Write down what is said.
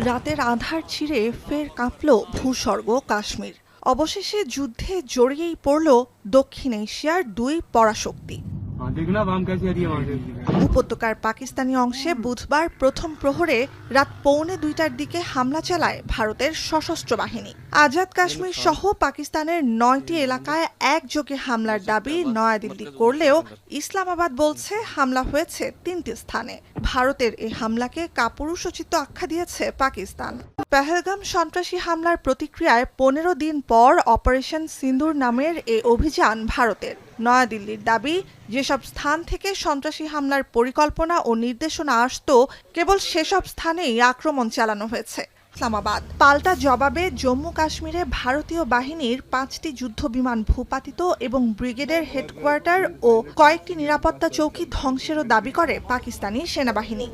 রাতের আঁধার ছিঁড়ে ফের কাঁপল ভূস্বর্গ কাশ্মীর। অবশেষে যুদ্ধে জড়িয়েই পড়ল দক্ষিণ এশিয়ার দুই পরাশক্তি। উপত্যকার পাকিস্তানি অংশে বুধবার প্রথম প্রহরে রাত 1:45টার দিকে হামলা চালায় ভারতের সশস্ত্র বাহিনী। আজাদ কাশ্মীর সহ পাকিস্তানের 9টি এলাকায় একযোগে হামলার দাবি নয়াদিল্লি করলেও ইসলামাবাদ বলছে হামলা হয়েছে 3টি স্থানে। ভারতের এই হামলাকে কাপুরুষোচিত আখ্যা দিয়েছে পাকিস্তান। পেহেলগাম সন্ত্রাসী হামলার প্রতিক্রিয়ায় 15 দিন পর অপারেশন সিন্দুর নামের এই অভিযান ভারতের। নয়াদিল্লির দাবি, যেসব স্থান থেকে সন্ত্রাসী হামলার পরিকল্পনা ও নির্দেশনা আসত, কেবল সেসব স্থানেই আক্রমণ চালানো হয়েছে। ইসলামাবাদ পাল্টা জবাবে জম্মু কাশ্মীরে ভারতীয় বাহিনীর 5টি যুদ্ধবিমান ভূপাতিত এবং ব্রিগেডের হেডকোয়ার্টার ও কয়েকটি নিরাপত্তা চৌকি ধ্বংসেরও দাবি করে পাকিস্তানি সেনাবাহিনী।